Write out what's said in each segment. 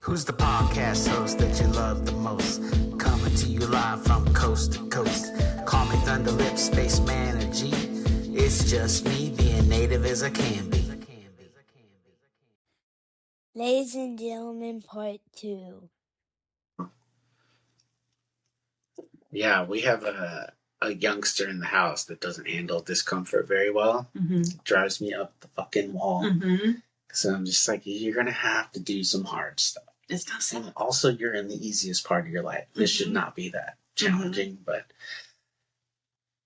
Who's the podcast host that you love the most? Coming to you live from coast to coast. Call me Thunder Lips, Spaceman, or G. It's just me being native as I can be. Ladies and gentlemen, part 2. Yeah, we have a youngster in the house that doesn't handle discomfort very well. It drives me up the fucking wall. So I'm just like, you're going to have to do some hard stuff. It's not simple. And also, you're in the easiest part of your life. This should not be that challenging, but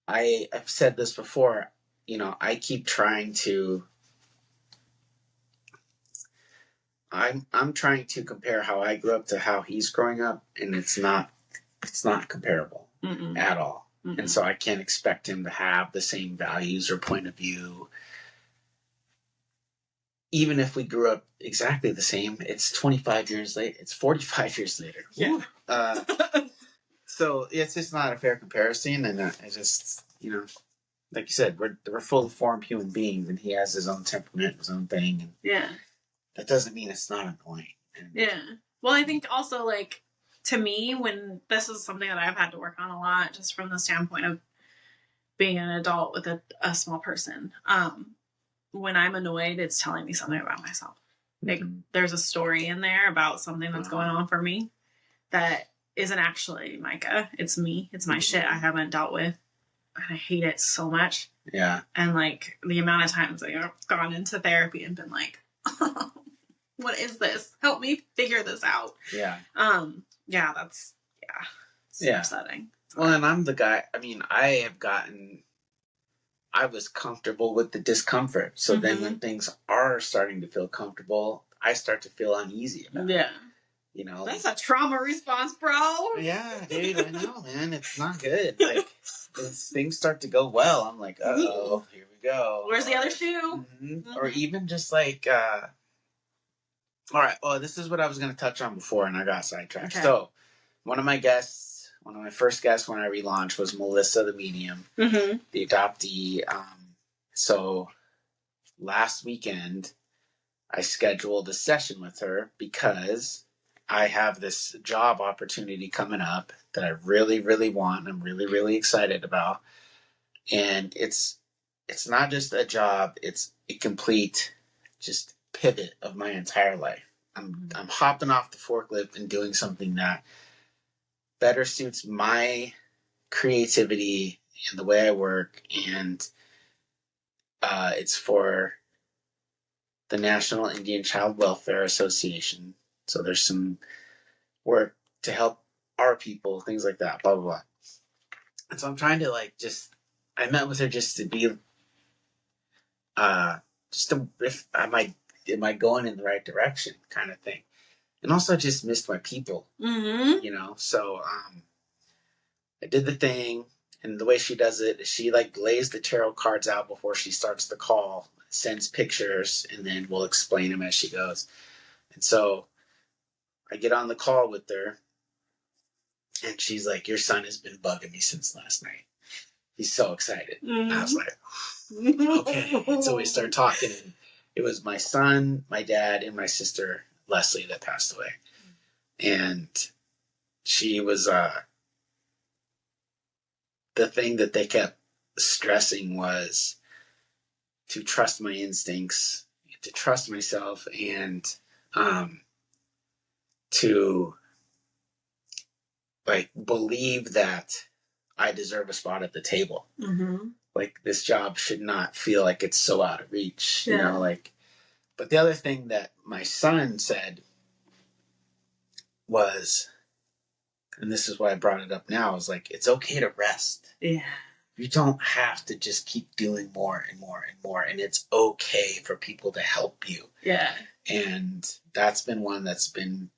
I've said this before, you know, I keep trying to, I'm trying to compare how I grew up to how he's growing up, and it's not comparable at all. And so I can't expect him to have the same values or point of view. Even if we grew up exactly the same, it's 25 years later. It's 45 years later. Yeah. So it's just not a fair comparison. And I just, you know, like you said, we're fully formed human beings, and he has his own temperament, his own thing. And Yeah. that doesn't mean it's not annoying. Yeah. Well, I think also, like, to me, when this is something that I've had to work on a lot, just from the standpoint of being an adult with a small person, when I'm annoyed, it's telling me something about myself. Like, there's a story in there about something that's going on for me that isn't actually Micah. It's me. It's my shit I haven't dealt with. And I hate it so much. Yeah. And, like, the amount of times I've gone into therapy and been like, what is this? Help me figure this out. Yeah. It's upsetting. Well, and I'm the guy, I mean, I was comfortable with the discomfort. So then when things are starting to feel comfortable, I start to feel uneasy about it. Yeah. You know? That's a trauma response, bro. Yeah, dude, I know, man. It's not good. Like, as things start to go well, I'm like, uh-oh, here we go. Where's the other shoe? Or even just like, all right, well, this is what I was going to touch on before, and I got sidetracked. Okay. So, one of my first guests when I relaunched was Melissa, the medium, the adoptee. So, last weekend, I scheduled a session with her because I have this job opportunity coming up that I really, really want, and I'm really, really excited about. And it's not just a job, it's a complete just pivot of my entire life. I'm hopping off the forklift and doing something that better suits my creativity and the way I work, and it's for the National Indian Child Welfare Association. So there's some work to help our people, things like that, blah, blah, blah. And so I'm trying to I met with her just to be, if am I going in the right direction kind of thing. And also just missed my people, you know? So I did the thing, and the way she does it is she lays the tarot cards out before she starts the call, sends pictures, and then we'll explain them as she goes. And so I get on the call with her, and she's like, your son has been bugging me since last night. He's so excited. I was like, okay. And so we started talking, and it was my son, my dad, and my sister, Leslie, that passed away. And she was, the thing that they kept stressing was to trust my instincts, to trust myself, and to believe that I deserve a spot at the table. Like, this job should not feel like it's so out of reach, you know, but the other thing that my son said was, and this is why I brought it up now, is it's okay to rest. Yeah. You don't have to just keep doing more and more and more, and it's okay for people to help you. Yeah. And that's been one that's been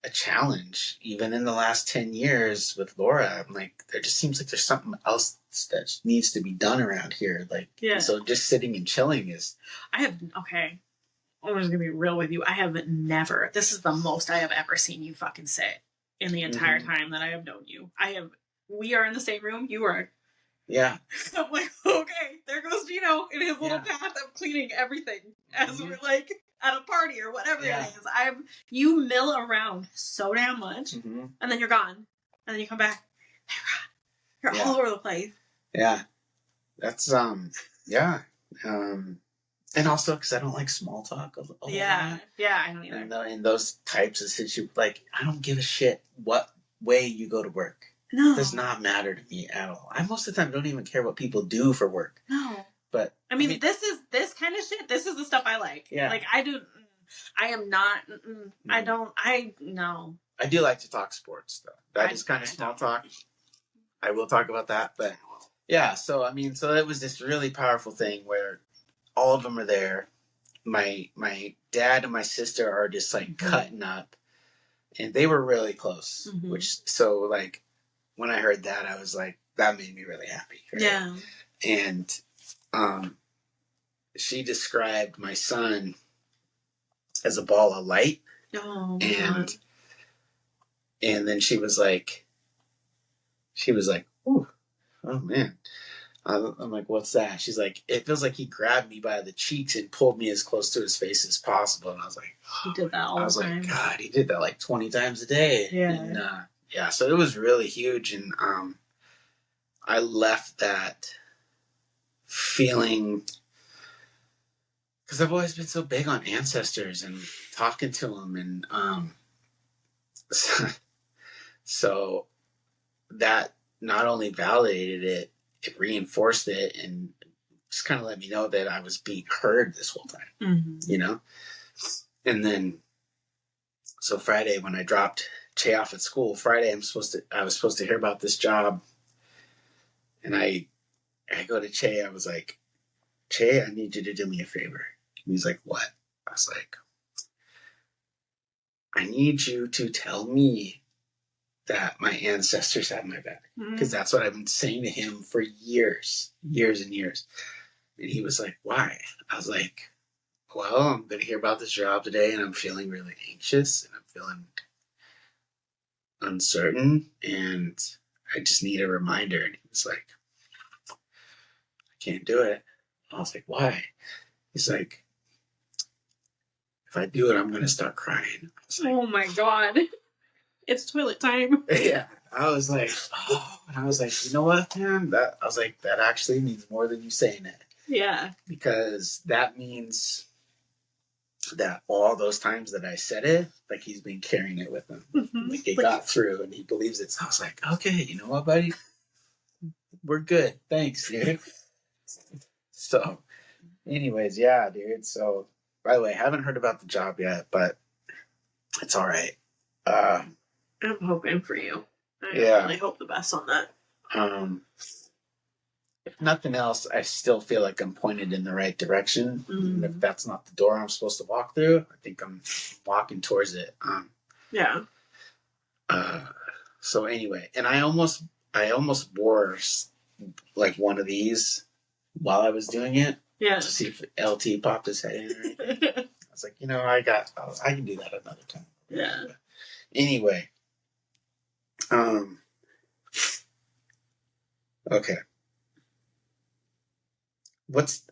a challenge, even in the last 10 years with Laura. I'm like, there just seems like there's something else that needs to be done around here. So just sitting and chilling is... I'm just gonna be real with you. This is the most I have ever seen you fucking sit in the entire time that I have known you. We are in the same room. You are Yeah. I'm like, okay, there goes Gino in his little path of cleaning everything as we're like at a party or whatever it is. You mill around so damn much, and then you're gone, and then you come back, you're all over the place. Yeah, that's yeah, and also because I don't like small talk. A lot. Yeah, I don't either. And in those types of situations, like I don't give a shit what way you go to work. No. It does not matter to me at all. I most of the time don't even care what people do for work. No. But I mean this kind of shit. This is the stuff I like. Yeah. Like I am not. I do like to talk sports though. That is kind of small talk. I will talk about that, but yeah. So I mean, so it was this really powerful thing where all of them are there. My dad and my sister are just like cutting up, and they were really close. Which so like. When I heard that, I was like, that made me really happy. Right? Yeah. And she described my son as a ball of light. Oh, and then she was like, ooh, oh man. I'm like, what's that? She's like, it feels like he grabbed me by the cheeks and pulled me as close to his face as possible. And I was like, oh. He did that all the time. I was like, God, he did that like 20 times a day. Yeah. And, yeah, so it was really huge, and I left that feeling because I've always been so big on ancestors and talking to them, and so that not only validated it, it reinforced it, and just kind of let me know that I was being heard this whole time, you know. And then, so Friday when I dropped Che off at school, Friday I was supposed to hear about this job, and I go to Che. I was like, Che, I need you to do me a favor. And he's like, what? I was like, I need you to tell me that my ancestors have my back, because that's what I've been saying to him for years and years. And he was like, why? I was like, well, I'm going to hear about this job today, and I'm feeling really anxious, and I'm feeling uncertain, and I just need a reminder. And he was like, I can't do it. I was like, why? He's like, if I do it, I'm going to start crying. I was like, oh my God. It's toilet time. Yeah. I was like, oh, and I was like, you know what, man? I was like, that actually means more than you saying it. Yeah. Because that means that all those times that I said it, like he's been carrying it with him. Like it got through, and he believes it. So I was like, okay, you know what, buddy? We're good. Thanks, dude. So, anyways, yeah, dude. So, by the way, I haven't heard about the job yet, but it's all right. I'm hoping for you. I really hope the best on that. If nothing else, I still feel like I'm pointed in the right direction. And if that's not the door I'm supposed to walk through, I think I'm walking towards it. Yeah. So anyway, and I almost wore like one of these while I was doing it. Yeah. To see if LT popped his head in or anything. I was like, you know, I can do that another time. Yeah. But anyway. Okay. What's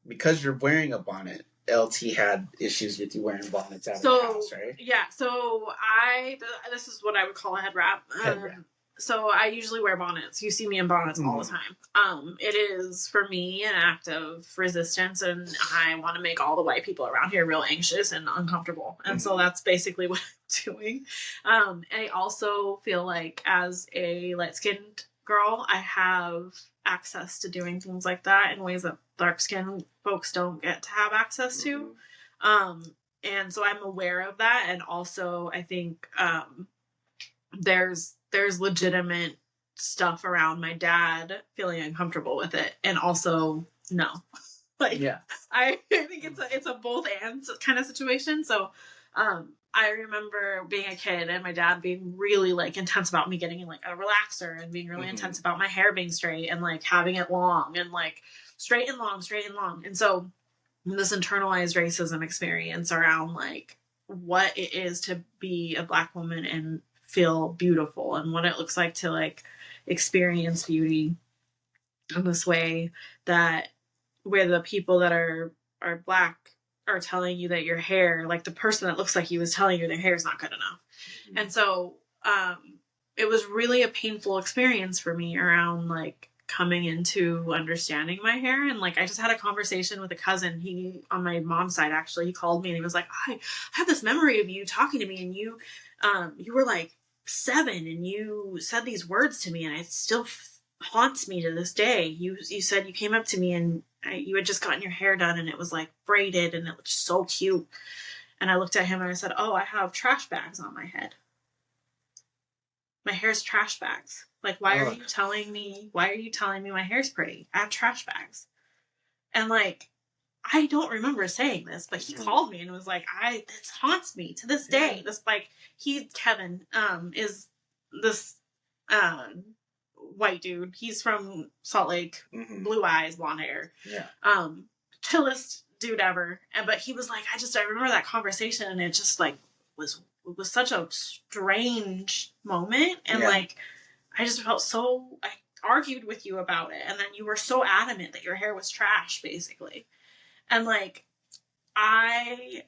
because you're wearing a bonnet, LT had issues with you wearing bonnets out of the house, right? Yeah, so this is what I would call a head wrap. So I usually wear bonnets. You see me in bonnets all the time. It is for me an act of resistance, and I want to make all the white people around here real anxious and uncomfortable. And so that's basically what I'm doing. I also feel like as a light-skinned girl, I have access to doing things like that in ways that dark-skinned folks don't get to have access to. And so I'm aware of that, and also I think there's legitimate stuff around my dad feeling uncomfortable with it, and also no. Like, yeah. I think it's a both and kind of situation. So I remember being a kid and my dad being really like intense about me getting like a relaxer, and being really intense about my hair being straight and like having it long and like straight and long. And so this internalized racism experience around like what it is to be a Black woman and feel beautiful, and what it looks like to like experience beauty in this way that where the people that are black are telling you that your hair, like the person that looks like you is telling you their hair is not good enough. Mm-hmm. And so it was really a painful experience for me around like coming into understanding my hair. And like I just had a conversation with a cousin, he on my mom's side actually, he called me and he was like, I have this memory of you talking to me and you were like 7 and you said these words to me and it still haunts me to this day. You said you came up to me and you had just gotten your hair done and it was like braided and it looked so cute. And I looked at him and I said, oh, I have trash bags on my head. My hair's trash bags. Like, why are you telling me my hair's pretty? I have trash bags. And like, I don't remember saying this, but he called me and was like, it haunts me to this day. This like, Kevin, is this, white dude. He's from Salt Lake, blue eyes, blonde hair. Yeah. Chillest dude ever. But he was like, I remember that conversation and it just like was such a strange moment. And like, I just felt I argued with you about it. And then you were so adamant that your hair was trash, basically. And like, I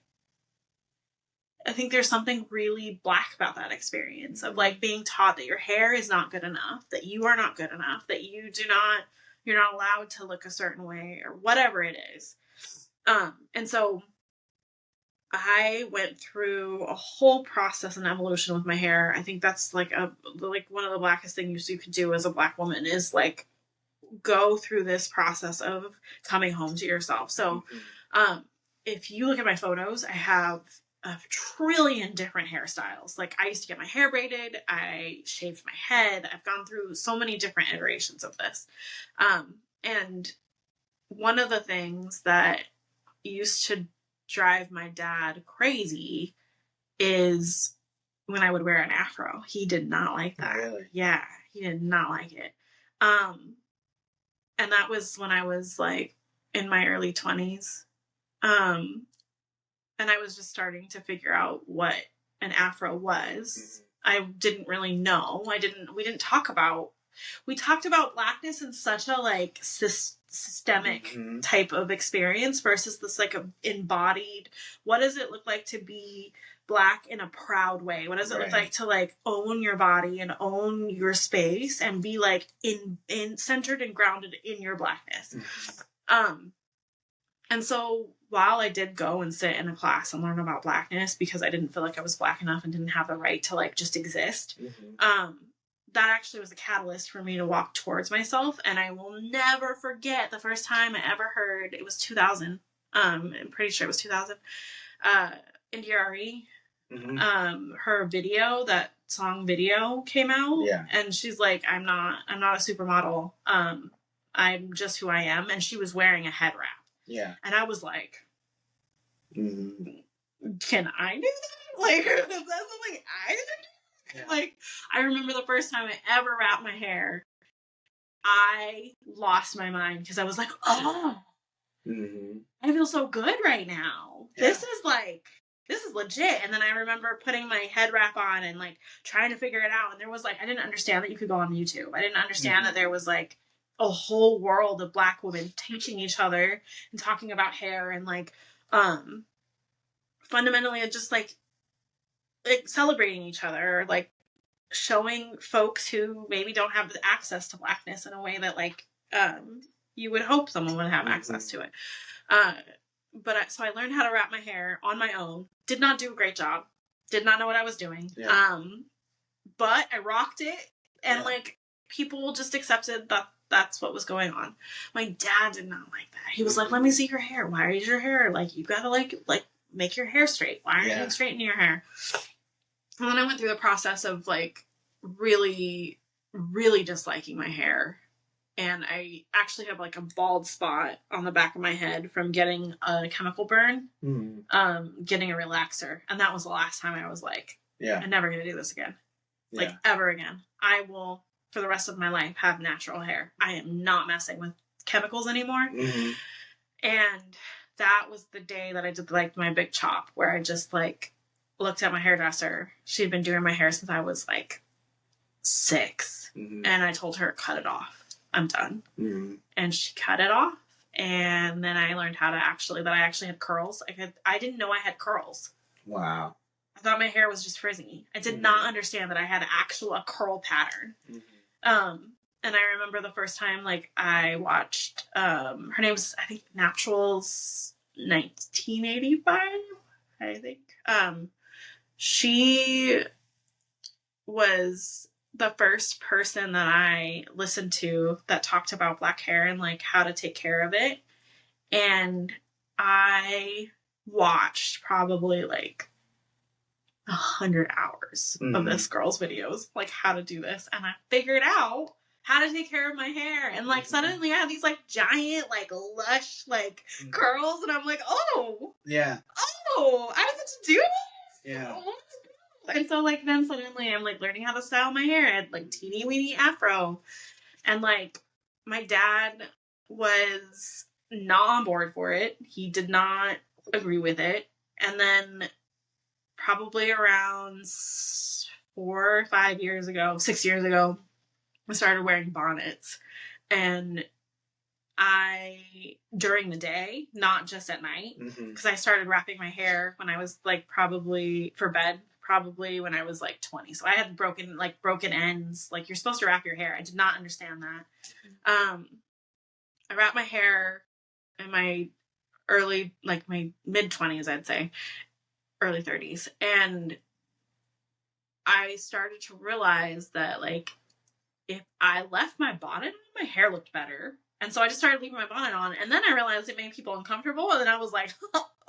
think there's something really black about that experience of like being taught that your hair is not good enough, that you are not good enough, that you're not allowed to look a certain way or whatever it is. And so I went through a whole process and evolution with my hair. I think that's like one of the blackest things you could do as a black woman is like go through this process of coming home to yourself. So, if you look at my photos, I have a trillion different hairstyles. Like I used to get my hair braided. I shaved my head. I've gone through so many different iterations of this. And one of the things that used to drive my dad crazy is when I would wear an afro. He did not like that. Really? Yeah, he did not like it. And that was when I was like in my early 20s. And I was just starting to figure out what an afro was. I didn't really know. We talked about blackness in such a like systemic type of experience versus this like embodied, what does it look like to be black in a proud way? What does it look like to like own your body and own your space and be like in centered and grounded in your blackness? And so while I did go and sit in a class and learn about blackness because I didn't feel like I was black enough and didn't have the right to like just exist, that actually was a catalyst for me to walk towards myself. And I will never forget the first time I ever heard, it was 2000. I'm pretty sure it was 2000. India.Arie, her video, that song video came out. Yeah. And she's like, I'm not a supermodel. I'm just who I am. And she was wearing a head wrap. Yeah. And I was like, can I do that? Like, is that something I do? Yeah. Like, I remember the first time I ever wrapped my hair, I lost my mind because I was like, I feel so good right now. Yeah. This is legit. And then I remember putting my head wrap on and like trying to figure it out. And there was like, I didn't understand that you could go on YouTube. I didn't understand that there was like a whole world of black women teaching each other and talking about hair and like, fundamentally just like celebrating each other, like showing folks who maybe don't have access to blackness in a way that like, you would hope someone would have access to it. So I learned how to wrap my hair on my own. Did not do a great job. Did not know what I was doing. Yeah. But I rocked it and like people just accepted that that's what was going on. My dad did not like that. He was like, let me see your hair. Why is your hair like, you gotta like make your hair straight. Why aren't you straightening your hair? And then I went through the process of like really, really disliking my hair. And I actually have like a bald spot on the back of my head from getting a chemical burn, getting a relaxer. And that was the last time I was like, I'm never going to do this again. Like ever again. I will, for the rest of my life, have natural hair. I am not messing with chemicals anymore. And that was the day that I did like my big chop where I just like looked at my hairdresser. She'd been doing my hair since I was like 6. And I told her, cut it off. I'm done. Mm-hmm. And she cut it off. And then I learned that I actually had curls. I didn't know I had curls. Wow. I thought my hair was just frizzy. I did not understand that I had a curl pattern. And I remember the first time, like, I watched, her name's, I think, Natural's 1985, I think. She was the first person that I listened to that talked about black hair and, like, how to take care of it. And I watched probably, like, 100 hours of this girl's videos, like, how to do this. And I figured out how to take care of my hair. And, like, suddenly I have these, like, giant, like, lush, like, curls. And I'm like, oh. Yeah. Oh, I get to do this? Yeah. And so, like, then suddenly I'm, like, learning how to style my hair. I had, like, teeny weeny afro. And, like, my dad was not on board for it. He did not agree with it. And then probably around 6 years ago, I started wearing bonnets. And during the day, not just at night, because I started wrapping my hair when I was, like, probably when I was, like, 20. So I had broken ends. Like, you're supposed to wrap your hair. I did not understand that. I wrapped my hair in my my mid-20s, I'd say. Early 30s. And I started to realize that, like, if I left my bonnet on, my hair looked better. And so I just started leaving my bonnet on. And then I realized it made people uncomfortable. And then I was like,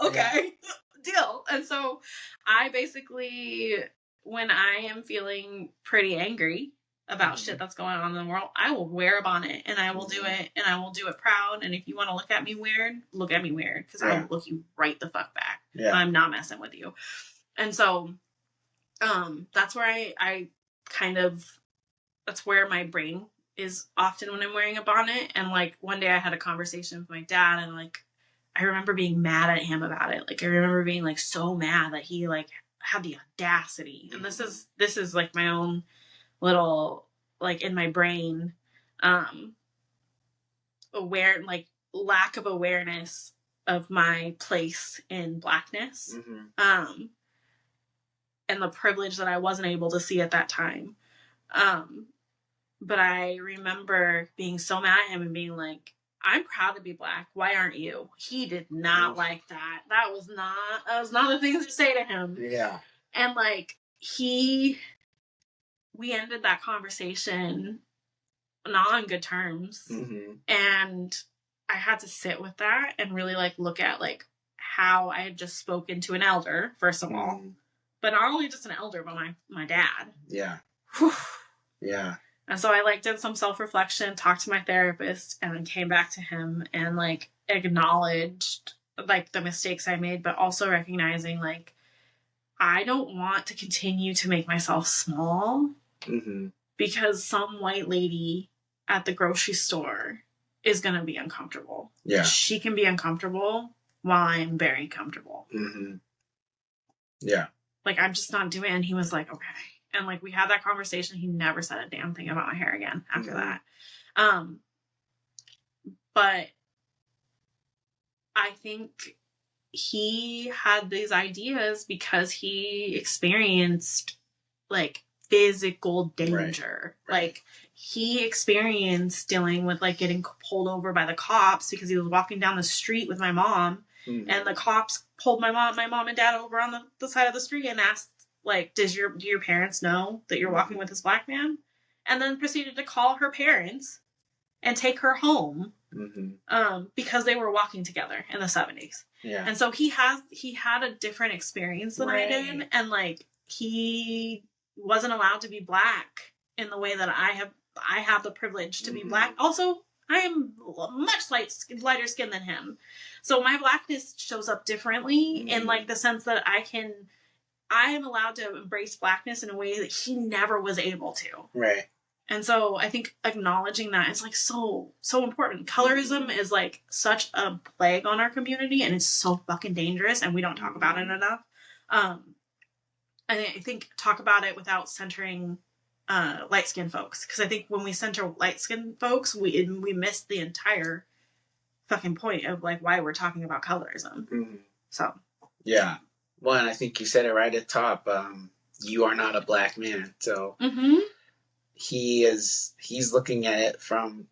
okay, deal. And so I basically, when I am feeling pretty angry about shit that's going on in the world, I will wear a bonnet and I will do it, and I will do it proud. And if you want to look at me weird, look at me weird, because I will look you right the fuck back. Yeah. I'm not messing with you. And so that's where I kind of, that's where my brain is often when I'm wearing a bonnet. And, like, one day I had a conversation with my dad, and, like, I remember being mad at him about it. Like, I remember being, like, so mad that he, like, had the audacity. And this is like my own little, like, in my brain, lack of awareness of my place in Blackness, and the privilege that I wasn't able to see at that time. But I remember being so mad at him and being like, I'm proud to be Black. Why aren't you? He did not like that. That was not the thing to say to him. Yeah. And, like, we ended that conversation not on good terms. And I had to sit with that and really, like, look at, like, how I had just spoken to an elder, first of all. But not only just an elder, but my dad. Yeah. Whew. Yeah. And so I, like, did some self-reflection, talked to my therapist, and then came back to him and, like, acknowledged, like, the mistakes I made, but also recognizing, like, I don't want to continue to make myself small because some white lady at the grocery store is going to be uncomfortable. Yeah. She can be uncomfortable while I'm very comfortable. Yeah. Like, I'm just not doing it. And he was like, okay. And, like, we had that conversation. He never said a damn thing about my hair again after that. But I think he had these ideas because he experienced, like, physical danger. Right. Like, he experienced dealing with, like, getting pulled over by the cops because he was walking down the street with my mom. And the cops pulled my mom and dad over on the side of the street and asked, like, do your parents know that you're walking with this Black man? And then proceeded to call her parents and take her home because they were walking together in the 70s. Yeah. And so he had a different experience than I did. And, like, he wasn't allowed to be Black in the way that I have the privilege to be Black. Also, I am much lighter skinned than him. So my Blackness shows up differently in, like, the sense that I am allowed to embrace Blackness in a way that he never was able to. Right. And so I think acknowledging that is, like, so important. Colorism is, like, such a plague on our community, and it's so fucking dangerous, and we don't talk about it enough. I think talk about it without centering light-skinned folks, because I think when we center light-skinned folks, we miss the entire fucking point of like why we're talking about colorism. Mm-hmm. So yeah, well, and I think you said it right at the top. You are not a black man, so he's looking at it from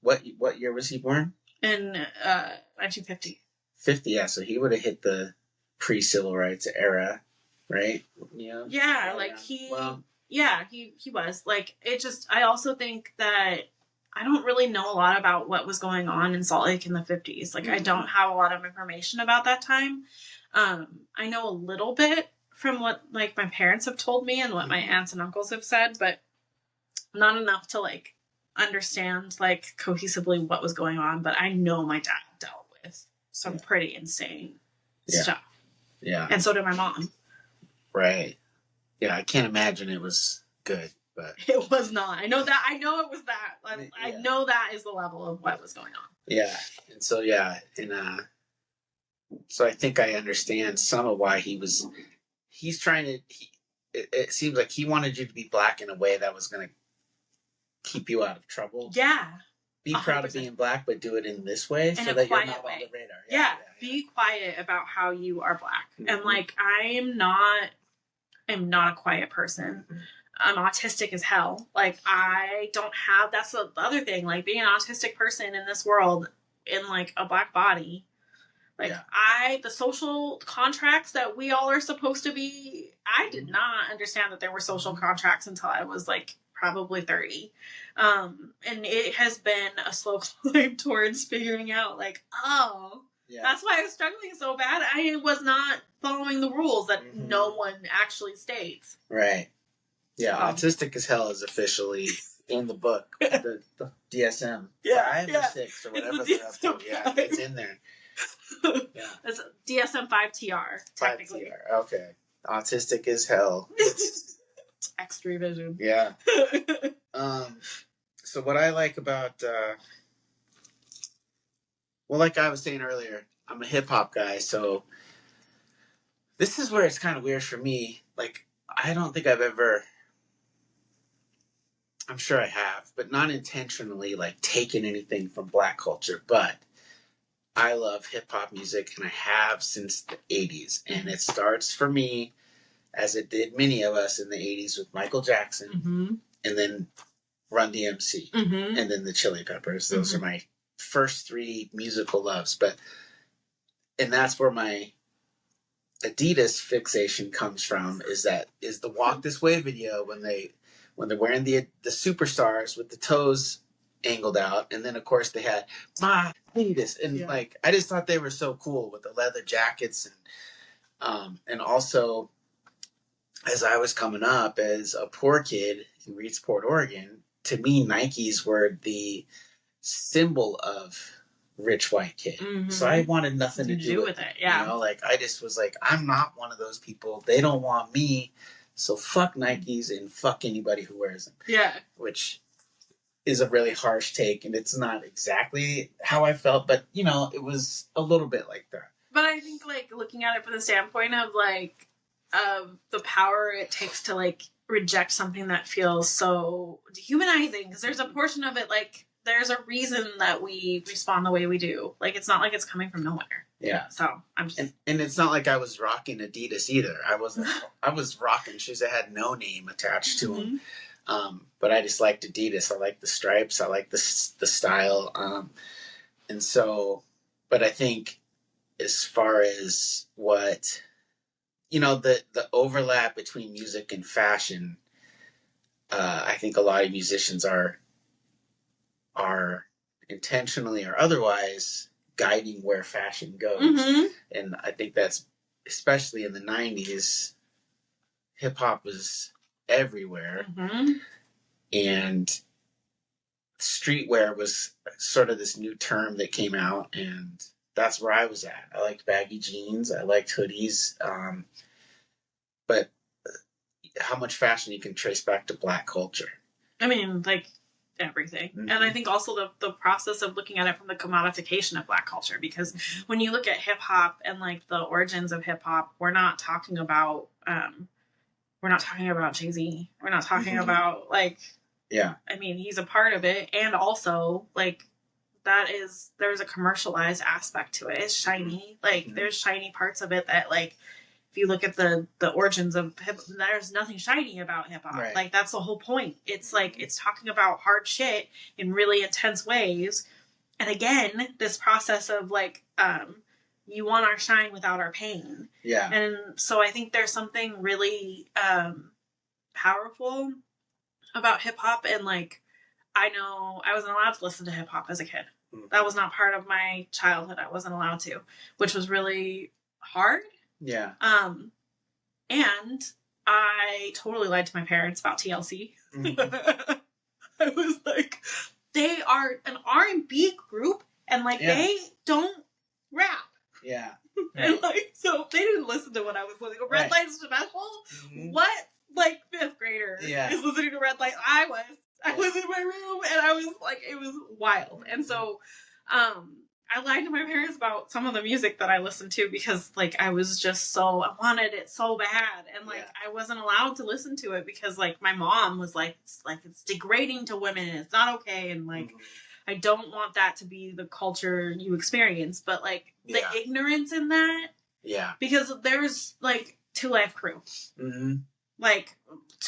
what year was he born? In 1950. 50, yeah. So he would have hit the pre-civil rights era, right? Yeah. Yeah, like he was like it. Just I also think that I don't really know a lot about what was going on in Salt Lake in the 50s. Like I don't have a lot of information about that time. I know a little bit from what like my parents have told me and what my aunts and uncles have said, but not enough to like understand like cohesively what was going on. But I know my dad dealt with some pretty insane stuff. Yeah. And so did my mom. Right. Yeah, I can't imagine it was good, but it was not. I know that. I know it was that. I know that is the level of what was going on. Yeah. And so so I think I understand some of why he's trying to it seems like he wanted you to be black in a way that was going to keep you out of trouble. Yeah. Be 100%. Proud of being black, but do it in this way so that you're not on the radar. Yeah. Be quiet about how you are black. Mm-hmm. And like, I'm not a quiet person. Mm-hmm. I'm autistic as hell. Like, I don't have, that's the other thing, like being an autistic person in this world in like a black body. Like the social contracts that we all are supposed to be, I did not understand that there were social contracts until I was like probably 30. And it has been a slow climb towards figuring out like, that's why I was struggling so bad. I was not following the rules that no one actually states. Right. Yeah. Autistic as hell is officially in the book, the DSM 5 or 6 or whatever they're up to. Yeah, it's in there. Yeah. It's DSM 5TR, technically. 5TR, okay. Autistic as hell. It's extra revision. Yeah. So what I like about, well, like I was saying earlier, I'm a hip hop guy, so this is where it's kind of weird for me. Like, I don't think I've ever, I'm sure I have, but not intentionally, like, taken anything from black culture, but I love hip-hop music, and I have since the 80s. And it starts for me, as it did many of us in the 80s, with Michael Jackson, and then Run DMC, and then the Chili Peppers. Those are my first 3 musical loves. And that's where my Adidas fixation comes from, is the Walk This Way video when they're wearing the superstars with the toes angled out, and then of course they had my Adidas, and like I just thought they were so cool with the leather jackets, and also as I was coming up as a poor kid in Reedsport, Oregon, to me Nikes were the symbol of rich white kid. So I wanted nothing to do with it. Yeah, you know, like I just was like, I'm not one of those people. They don't want me, so fuck Nikes and fuck anybody who wears them. Yeah, which is a really harsh take, and it's not exactly how I felt, but you know, it was a little bit like that. But I think like looking at it from the standpoint of like the power it takes to like reject something that feels so dehumanizing, because there's a portion of it like there's a reason that we respond the way we do. Like it's not like it's coming from nowhere. Yeah. So I'm just and it's not like I was rocking Adidas either. I was rocking shoes that had no name attached to them. But I just liked Adidas. I like the stripes. I like the style. And so, but I think as far as what, you know, the overlap between music and fashion, I think a lot of musicians are intentionally or otherwise guiding where fashion goes. And I think that's, especially in the 90s, hip hop was everywhere. And streetwear was sort of this new term that came out, and that's where I was at. I liked baggy jeans. I liked hoodies. But how much fashion you can trace back to black culture? I mean, like everything. And I think also the process of looking at it from the commodification of black culture, because when you look at hip hop and like the origins of hip hop, we're not talking about Jay-Z. We're not talking about like, yeah. I mean, he's a part of it. And also like there's a commercialized aspect to it. It's shiny. Like there's shiny parts of it that like, if you look at the origins of hip, there's nothing shiny about hip hop. Right. Like that's the whole point. It's like, it's talking about hard shit in really intense ways. And again, this process of like, you want our shine without our pain. Yeah. And so I think there's something really powerful about hip hop. And like, I know I wasn't allowed to listen to hip hop as a kid. That was not part of my childhood. I wasn't allowed to, which was really hard. Yeah. And I totally lied to my parents about TLC. I was like, they are an R&B group, and like they don't rap. Yeah. And like, so they didn't listen to what I was listening to. Red Light Special? What like 5th grader is listening to Red Light? I was in my room, and I was like, it was wild. And so I lied to my parents about some of the music that I listened to because like I was just so, I wanted it so bad, and like I wasn't allowed to listen to it because like my mom was like it's degrading to women and it's not okay, and like I don't want that to be the culture you experience. But like the ignorance in that, because there's like 2 Live Crew, like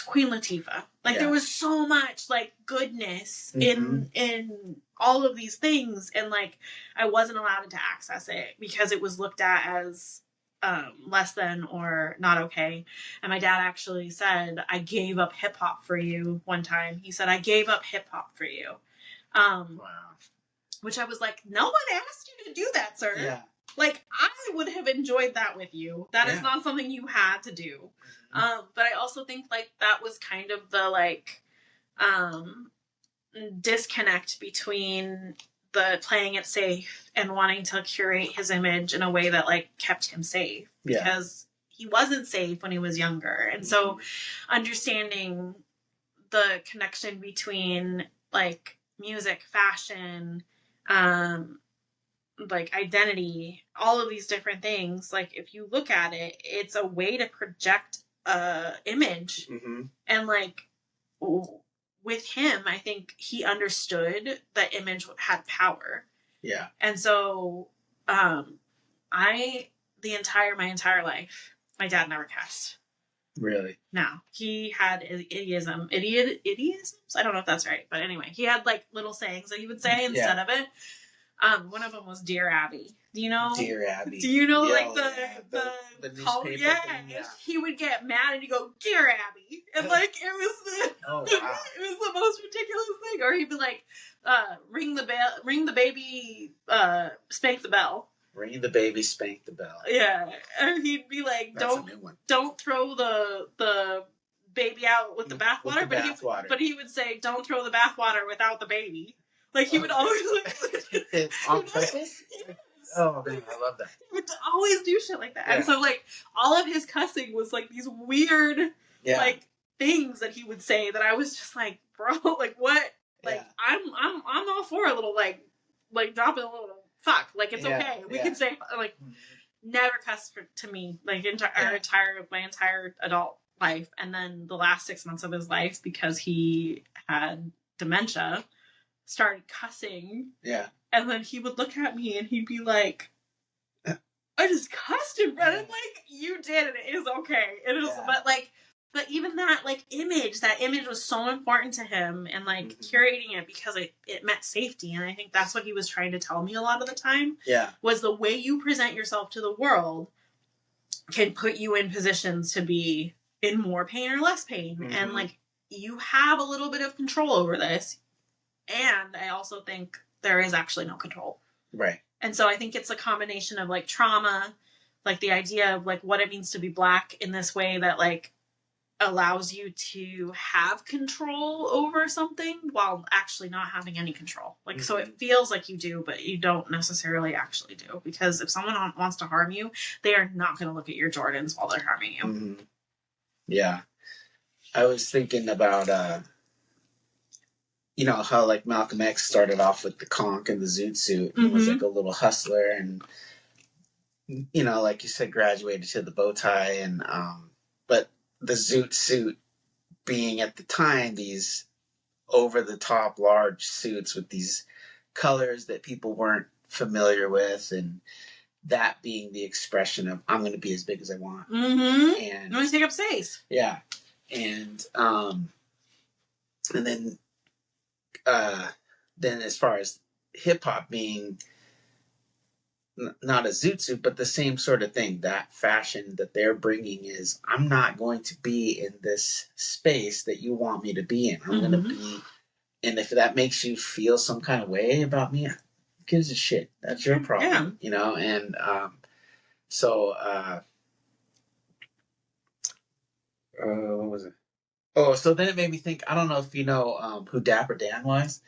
Queen Latifah, like there was so much like goodness in all of these things, and like I wasn't allowed to access it because it was looked at as less than or not okay. And my dad actually said, I gave up hip hop for you one time. He said, I gave up hip hop for you. Wow. Which I was like, no one asked you to do that, sir. Yeah. Like, I would have enjoyed that with you. That is not something you had to do. But I also think, like, that was kind of the, like, disconnect between the playing it safe and wanting to curate his image in a way that, like, kept him safe. Because he wasn't safe when he was younger. And so understanding the connection between, like, music, fashion, like identity, all of these different things, like if you look at it, it's a way to project a image. And like with him, I think he understood that image had power. Yeah. And so my entire life, my dad never cussed. Really? No. He had idioms. I don't know if that's right, but anyway, he had like little sayings that he would say instead of it. One of them was "Dear Abby." Do you know? Dear Abby. Do you know like the newspaper thing? Yeah. He would get mad and he'd go, "Dear Abby," and like it was the it was the most ridiculous thing. Or he'd be like, "Ring the bell, ring the baby, spank the bell." Ring the baby, spank the bell. Yeah, and he'd be like, "Don't throw the baby out with the bathwater." But he would say, "Don't throw the bathwater without the baby." Like he would always like on purpose. Oh man, I love that. He would always do shit like that, and so like all of his cussing was like these weird like things that he would say that I was just like, bro, like what? Like I'm all for a little like dropping a little fuck. Like it's okay. We can say like never cuss to me like my entire adult life, and then the last 6 months of his life because he had dementia. Started cussing. Yeah. And then he would look at me and he'd be like, I just cussed in front of him. Like, you did, and it is okay. It is, but even that, like, that image was so important to him, and, like, curating it because it meant safety. And I think that's what he was trying to tell me a lot of the time. Yeah. Was the way you present yourself to the world can put you in positions to be in more pain or less pain. And, like, you have a little bit of control over this. And I also think there is actually no control. Right. And so I think it's a combination of like trauma, like the idea of like what it means to be Black in this way that like allows you to have control over something while actually not having any control. Like, so it feels like you do, but you don't necessarily actually do. Because if someone wants to harm you, they are not going to look at your Jordans while they're harming you. Yeah. I was thinking about, you know, how, like, Malcolm X started off with the conch and the zoot suit and was, like, a little hustler and, you know, like you said, graduated to the bow tie and, but the zoot suit being at the time these over the top large suits with these colors that people weren't familiar with, and that being the expression of I'm going to be as big as I want. And I'm going to take up space. Yeah. And then as far as hip hop being not a zoot suit, but the same sort of thing, that fashion that they're bringing is I'm not going to be in this space that you want me to be in. I'm going to be, and if that makes you feel some kind of way about me, who gives a shit? That's your problem, you know? And what was it? Oh, so then it made me think, I don't know if you know who Dapper Dan was.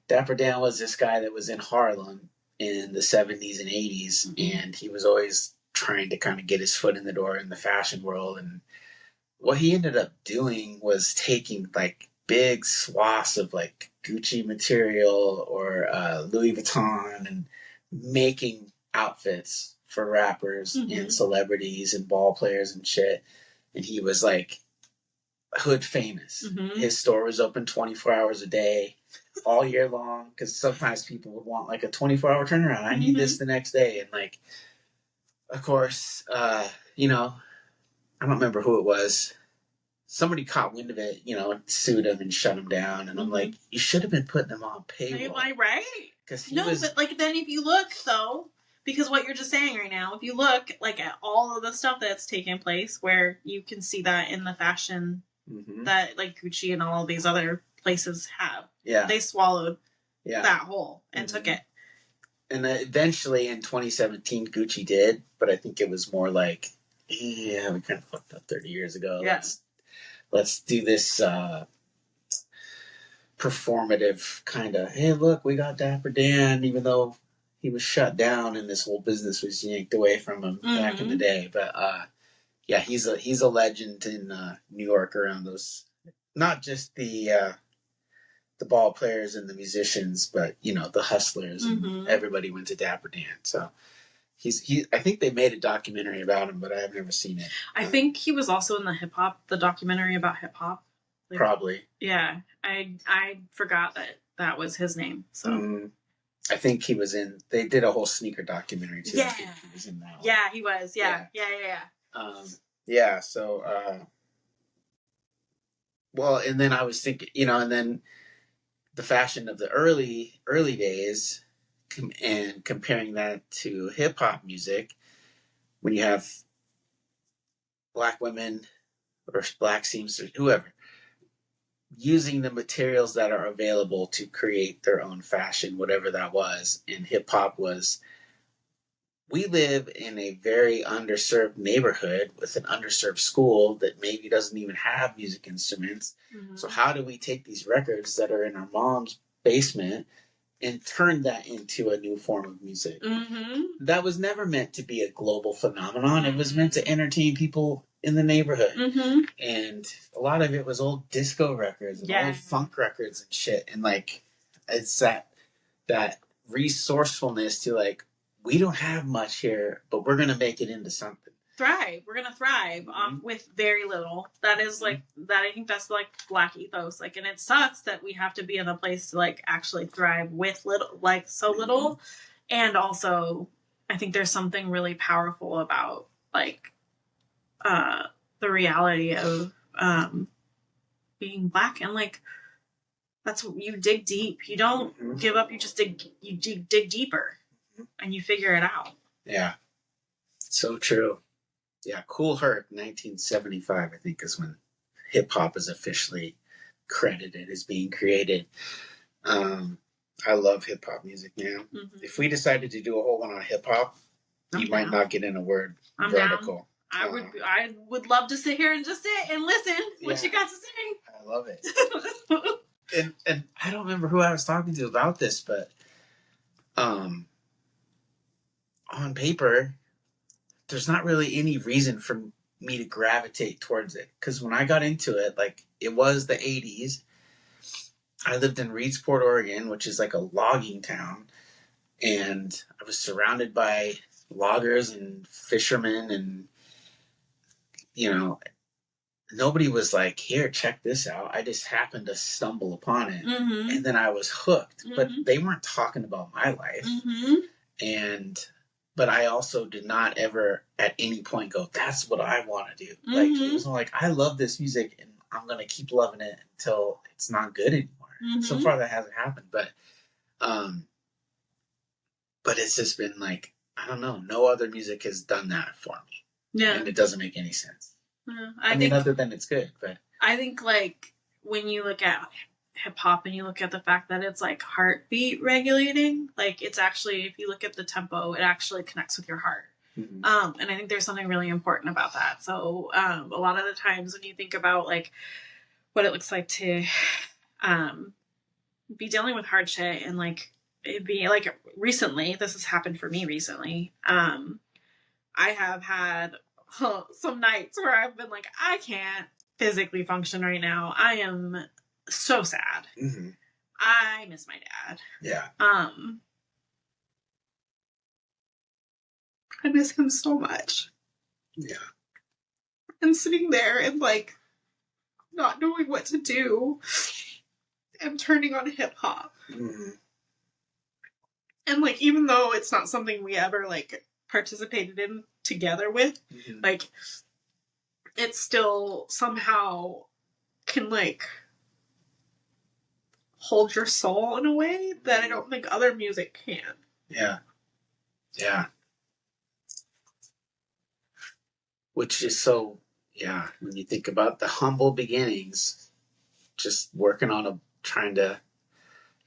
Dapper Dan was this guy that was in Harlem in the 70s and 80s, and he was always trying to kind of get his foot in the door in the fashion world. And what he ended up doing was taking like big swaths of like Gucci material or Louis Vuitton and making outfits for rappers and celebrities and ball players and shit. And he was like hood famous. His store was open 24 hours a day, all year long, because sometimes people would want like a 24-hour turnaround. I need this the next day. And like, of course, you know, I don't remember who it was. Somebody caught wind of it, you know, sued him and shut him down. And I'm like, you should have been putting him on payroll. Right? Because but like then if you look though, because what you're just saying right now, if you look like at all of the stuff that's taken place, where you can see that in the fashion that like Gucci and all of these other places have. Yeah. They swallowed that whole and took it. And eventually in 2017, Gucci did, but I think it was more like, yeah, we kind of fucked up 30 years ago. Yeah. Let's do this performative kind of, hey, look, we got Dapper Dan, even though he was shut down and this whole business was yanked away from him back in the day. But yeah, he's a legend in New York around those, not just the ball players and the musicians, but you know, the hustlers and everybody went to Dapper Dan. So I think they made a documentary about him, but I have never seen it. I think he was also in the documentary about hip hop. Like, probably. Yeah, I forgot that was his name. So I think he was in. They did a whole sneaker documentary too. Yeah, I think he was in that one. Yeah, he was. Yeah. Yeah. So, well, and then I was thinking, you know, and then the fashion of the early days, and comparing that to hip hop music, when you have black women or black seamsters, whoever, using the materials that are available to create their own fashion, whatever that was. And hip hop was, we live in a very underserved neighborhood with an underserved school that maybe doesn't even have music instruments. So how do we take these records that are in our mom's basement and turn that into a new form of music? That was never meant to be a global phenomenon. It was meant to entertain people in the neighborhood. And a lot of it was old disco records and old funk records and shit. And like, it's that resourcefulness to like, we don't have much here, but we're going to make it into something. We're going to thrive with very little. That is like, that I think that's like black ethos. Like, and it sucks that we have to be in a place to like actually thrive with little, like so little. And also, I think there's something really powerful about like the reality of being black, and like that's what you dig deep. You don't give up. You just dig deeper, and you figure it out. Yeah, so true. Yeah, Cool Herc, 1975, I think, is when hip hop is officially credited as being created. I love hip hop music, man. If we decided to do a whole one on hip hop, you might not get in a word vertical. I would love to sit here and just sit and listen what you got to say. I love it. and I don't remember who I was talking to about this, but on paper, there's not really any reason for me to gravitate towards it. Because when I got into it, like, it was the 80s. I lived in Reedsport, Oregon, which is like a logging town. And I was surrounded by loggers and fishermen and, you know, nobody was like, here, check this out. I just happened to stumble upon it. Mm-hmm. And then I was hooked. Mm-hmm. But they weren't talking about my life. Mm-hmm. But I also did not ever at any point go, that's what I want to do. Mm-hmm. Like, it was like, I love this music and I'm going to keep loving it until it's not good anymore. Mm-hmm. So far that hasn't happened. But it's just been like, I don't know. No other music has done that for me. Yeah. And it doesn't make any sense. Yeah. I mean, other than it's good, but I think like when you look at hip hop and you look at the fact that it's like heartbeat regulating, like it's actually, if you look at the tempo, it actually connects with your heart. mm-hmm. And I think there's something really important about that. So a lot of the times when you think about like what it looks like to be dealing with hard shit and like it being like recently, this has happened for me recently. I have had some nights where I've been like, I can't physically function right now. I am so sad. Mm-hmm. I miss my dad. Yeah. I miss him so much. Yeah. And sitting there and like not knowing what to do and turning on hip hop. Mm-hmm. And like, even though it's not something we ever like participated in together with, mm-hmm. like it still somehow can like hold your soul in a way that I don't think other music can. Yeah. Yeah. Which is so, yeah, when you think about the humble beginnings, just working on trying to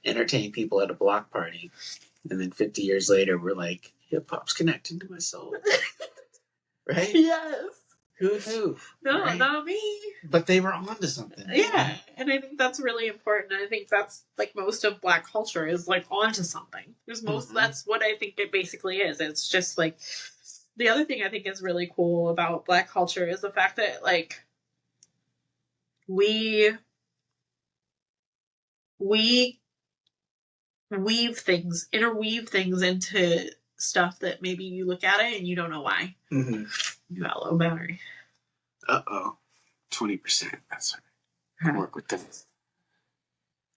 entertain people at a block party. And then 50 years later, we're like, hip hop's connecting to my soul. Right? Yes. Who knew? No, right? not me. But they were onto something. Yeah. And I think that's really important. I think that's like most of Black culture is like onto something. There's most, that's what I think it basically is. It's just like, the other thing I think is really cool about Black culture is the fact that like we interweave things into stuff that maybe you look at it and you don't know why. Mm-hmm. You got low battery. 20%. That's right. Work with things.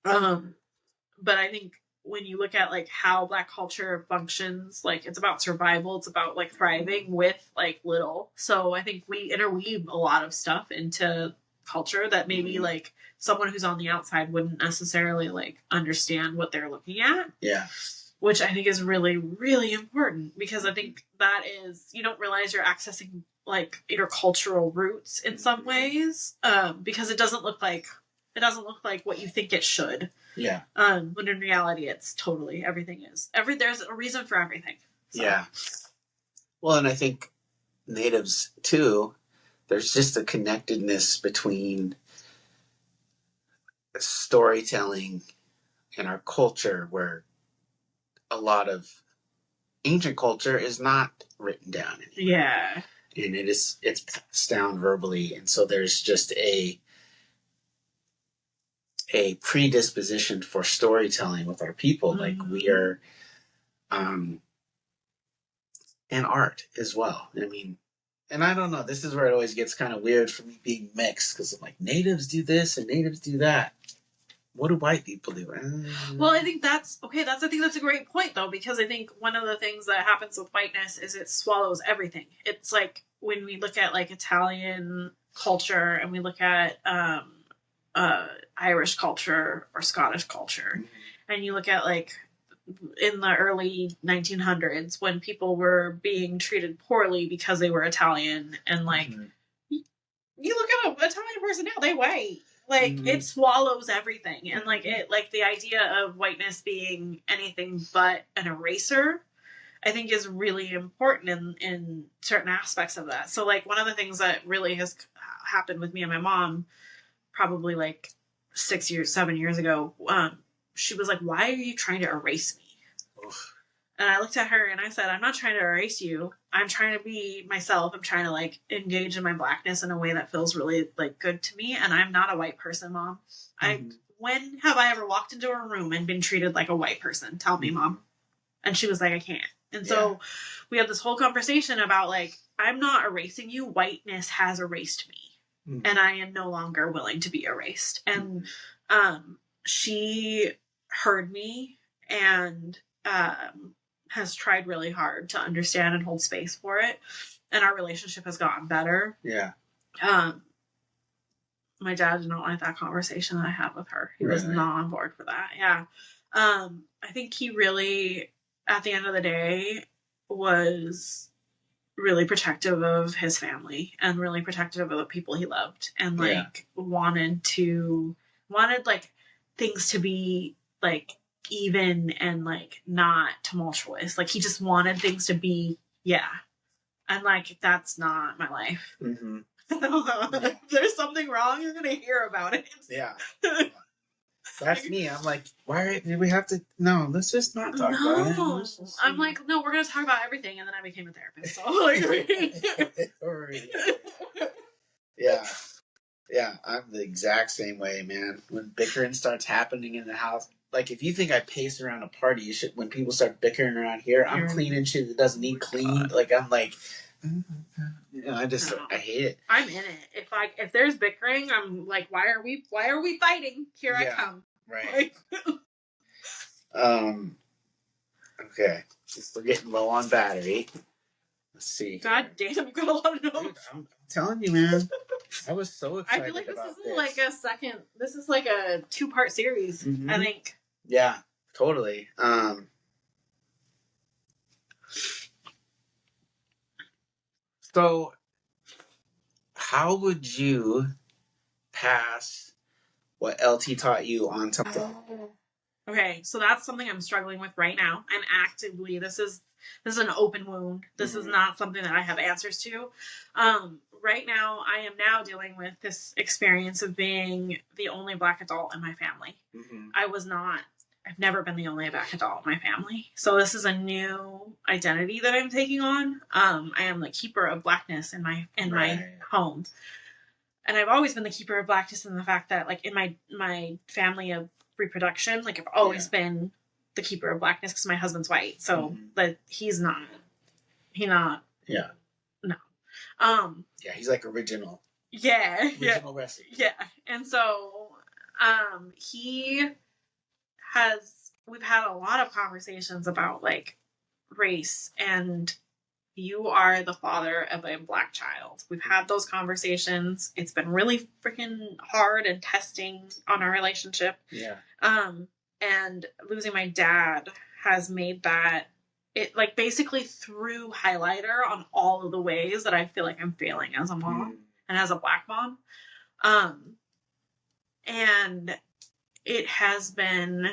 But I think when you look at like how Black culture functions, like it's about survival, it's about like thriving with like little. So I think we interweave a lot of stuff into culture that maybe like someone who's on the outside wouldn't necessarily like understand what they're looking at. Yeah. Which I think is really, really important because I think that is, you don't realize you're accessing like your cultural roots in some ways, because it doesn't look like what you think it should. Yeah. When in reality, it's totally everything is there's a reason for everything. So. Yeah. Well, and I think natives too. There's just a connectedness between storytelling and our culture, where a lot of ancient culture is not written down anymore. Yeah. And it's passed down verbally, and so there's just a predisposition for storytelling with our people. Like we are, and art as well. I mean, and I don't know, this is where it always gets kind of weird for me being mixed, because I'm like, natives do this and natives do that. What do white people do? Well, I think that's okay. I think that's a great point, though, because I think one of the things that happens with whiteness is it swallows everything. It's like when we look at like Italian culture and we look at Irish culture or Scottish culture, and you look at like in the early 1900s when people were being treated poorly because they were Italian, and like you look at an Italian person now, they white. Like it swallows everything, and like it, like the idea of whiteness being anything but an eraser, I think is really important in certain aspects of that. So like one of the things that really has happened with me and my mom, probably like 7 years ago, she was like, "Why are you trying to erase me?" Oof. And I looked at her and I said, "I'm not trying to erase you. I'm trying to be myself. I'm trying to like engage in my Blackness in a way that feels really like good to me. And I'm not a white person, Mom. When have I ever walked into a room and been treated like a white person? Tell me, Mom." And she was like, "I can't." And so we had this whole conversation about like, I'm not erasing you. Whiteness has erased me. and I am no longer willing to be erased. And she heard me and has tried really hard to understand and hold space for it. And our relationship has gotten better. Yeah. My dad did not like that conversation that I had with her. He was not on board for that. Yeah. I think he really, at the end of the day, was really protective of his family and really protective of the people he loved, and like wanted like things to be like even and like not tumultuous. Like he just wanted things to be, and like that's not my life. Mm-hmm. If there's something wrong, you're gonna hear about it. Yeah. That's me. I'm like, why did we have to? No, let's just not talk about it. I'm like, no, we're gonna talk about everything, and then I became a therapist. So like, yeah, I'm the exact same way, man. When bickering starts happening in the house, like if you think I pace around a party, you should. When people start bickering around here, I'm cleaning shit that doesn't need cleaned. Like I'm like. I hate it. I'm in it. If there's bickering, I'm like, why are we fighting? Here I come. Right. Okay. We're getting low on battery. Let's see. God damn, you got a lot of notes. Dude, I'm telling you, man. I was so excited. I feel like this isn't like a second. This is like a 2-part series. Mm-hmm. I think. Yeah, totally. So, how would you pass what LT taught you on to? Okay, so that's something I'm struggling with right now. I'm actively. This is an open wound. This is not something that I have answers to. Right now, I am now dealing with this experience of being the only Black adult in my family. Mm-hmm. I've never been the only Black adult in my family. So this is a new identity that I'm taking on. I am the keeper of Blackness in my home. And I've always been the keeper of Blackness in the fact that like in my family of reproduction, like I've always been the keeper of Blackness because my husband's white. So but he's not. No. Yeah, he's like original. Yeah. Original recipe. Yeah. And so we've had a lot of conversations about like race, and you are the father of a Black child. We've had those conversations. It's been really freaking hard and testing on our relationship. Yeah. And losing my dad has made that it like basically threw highlighter on all of the ways that I feel like I'm failing as a mom and as a Black mom. And it has been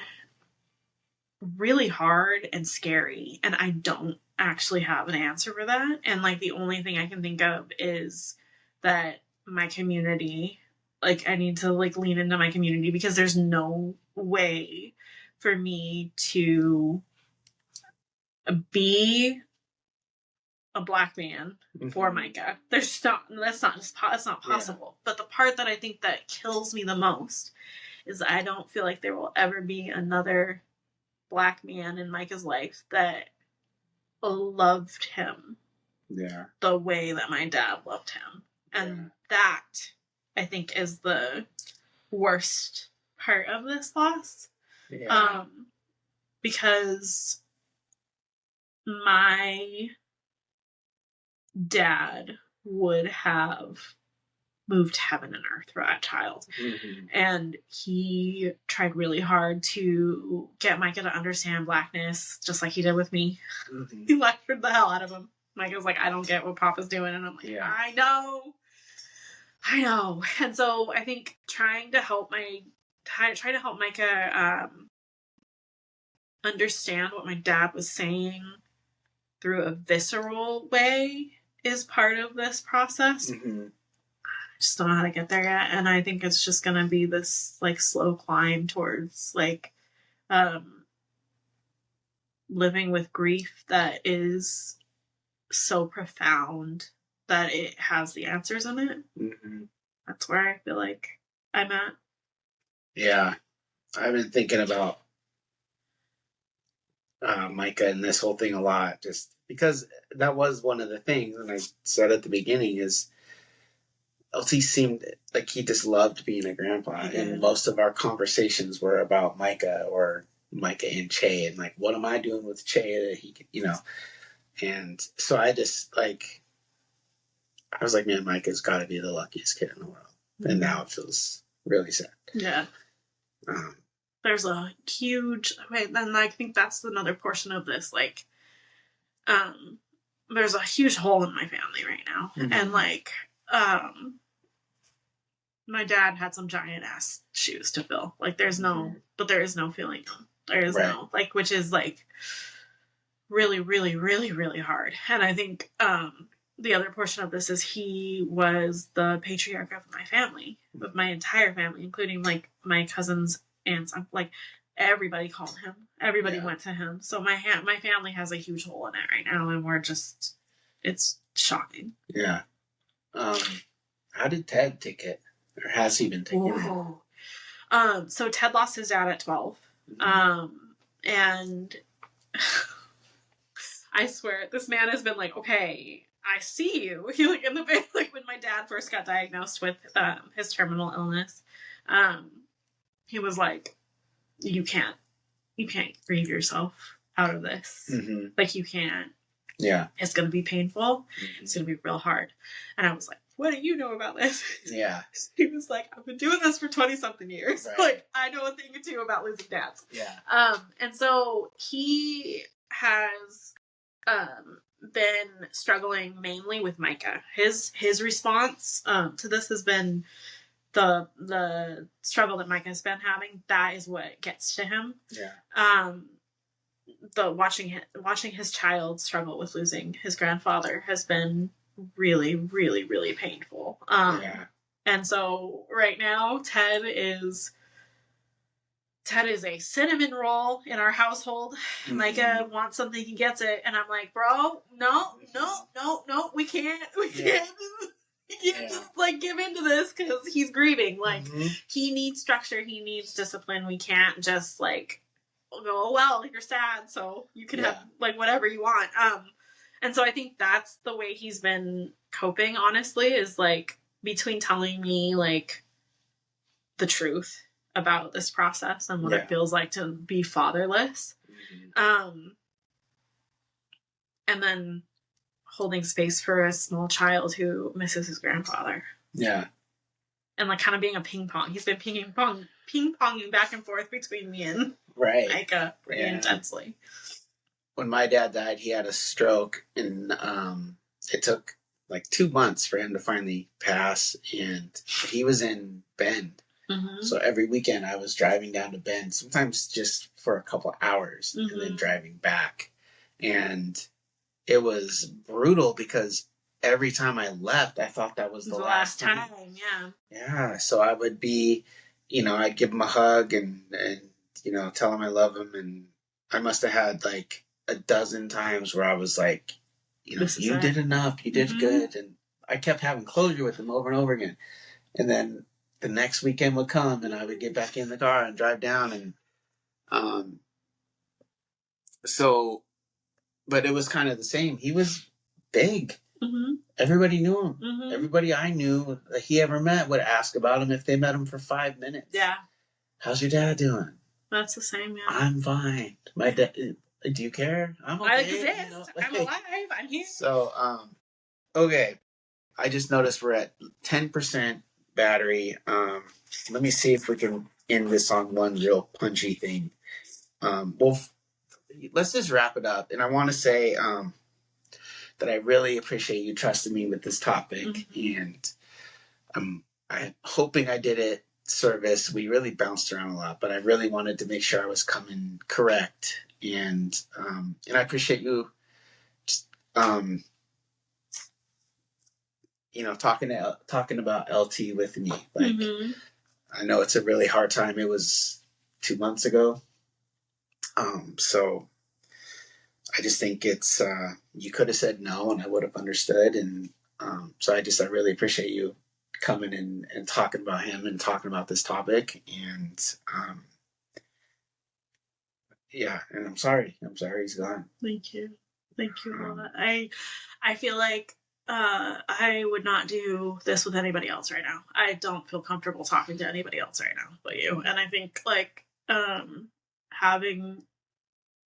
really hard and scary, and I don't actually have an answer for that. And like the only thing I can think of is that my community, like I need to like lean into my community, because there's no way for me to be a Black man for Micah. It's not possible. But the part that I think that kills me the most is I don't feel like there will ever be another Black man in Micah's life that loved him the way that my dad loved him. And that, I think, is the worst part of this loss. Yeah. Because my dad would have moved heaven and earth for that child. Mm-hmm. And he tried really hard to get Micah to understand Blackness, just like he did with me. Mm-hmm. He lectured the hell out of him. Micah was like, I don't get what Papa's doing. And I'm like, I know. And so I think trying to help Micah understand what my dad was saying through a visceral way is part of this process. Mm-hmm. I just don't know how to get there yet. And I think it's just going to be this like slow climb towards like living with grief that is so profound that it has the answers in it. Mm-hmm. That's where I feel like I'm at. Yeah. I've been thinking about Micah and this whole thing a lot, just because that was one of the things, and I said at the beginning, is LT seemed like he just loved being a grandpa, and most of our conversations were about Micah or Micah and Che, and like, what am I doing with Che that he could, and so I just like, I was like, man, Micah's got to be the luckiest kid in the world, and now it feels really sad. Yeah. There's a huge, and I think that's another portion of this, like, there's a huge hole in my family right now, and like, my dad had some giant ass shoes to fill. Like, there is no filling them. There is no, like, which is like really, really, really, really hard. And I think the other portion of this is he was the patriarch of my family, of my entire family, including like my cousins, aunts, like everybody called him. Everybody went to him. So my family has a huge hole in it right now, and we're just, it's shocking. Yeah. How did Ted take it? Or has he been taking it? So Ted lost his dad at 12. And I swear, this man has been like, okay, I see you. He like in the bed, like when my dad first got diagnosed with his terminal illness, he was like, you can't grieve yourself out of this. Like, you can't. Yeah. It's going to be painful. It's going to be real hard. And I was like, what do you know about this? Yeah. He was like, I've been doing this for 20-something years. Right. Like, I know a thing or two about losing dads. Yeah. And so he has been struggling mainly with Micah. His response to this has been the struggle that Micah's been having. That is what gets to him. Yeah. The watching his child struggle with losing his grandfather has been really, really, really painful. And so right now, Ted is a cinnamon roll in our household. Micah wants something, he gets it, and I'm like, bro, no, we can't just like give into this because he's grieving. Like, he needs structure, he needs discipline. We can't just like go, oh, well, you're sad, so you can have like whatever you want. And so I think that's the way he's been coping, honestly, is like between telling me like the truth about this process and what it feels like to be fatherless. And then holding space for a small child who misses his grandfather. Yeah. And like kind of being a ping pong. He's been ping-ponging back and forth between me and Micah pretty intensely. When my dad died, he had a stroke, and it took like 2 months for him to finally pass, and he was in Bend. So every weekend I was driving down to Bend, sometimes just for a couple hours, and then driving back. And it was brutal because every time I left, I thought that was the last time. Yeah. So I would be, I'd give him a hug and tell him I love him. And I must have had like a dozen times where I was like, you did enough, you did good. And I kept having closure with him over and over again. And then the next weekend would come and I would get back in the car and drive down. And but it was kind of the same. He was big. Everybody knew him. Everybody I knew that he ever met would ask about him if they met him for 5 minutes. Yeah. How's your dad doing? That's the same, yeah. I'm fine. My dad, do you care? I'm okay. I exist. I'm alive. I'm here. So, okay. I just noticed we're at 10% battery. Let me see if we can end this on one real punchy thing. Let's just wrap it up. And I want to say that I really appreciate you trusting me with this topic. And I'm hoping I did it service. We really bounced around a lot, but I really wanted to make sure I was coming correct. And I appreciate you just, talking about LT with me. Like, I know it's a really hard time. It was 2 months ago. So I just think it's, you could have said no and I would have understood. And so I really appreciate you coming in and talking about him and talking about this topic. And and I'm sorry he's gone. Thank you a lot. I feel like I would not do this with anybody else right now. I don't feel comfortable talking to anybody else right now but you. And I think like having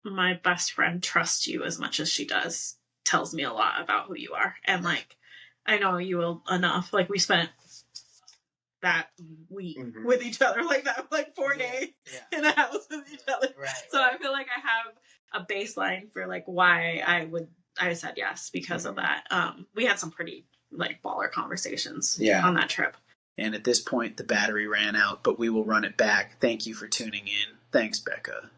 my best friend trust you as much as she does tells me a lot about who you are. And like I know you will enough. Like we spent that week with each other, like that, like 4 days in a house with each other. So I feel like I have a baseline for like why I said yes because of that. We had some pretty like baller conversations on that trip. And at this point, the battery ran out, but we will run it back. Thank you for tuning in. Thanks, Becca.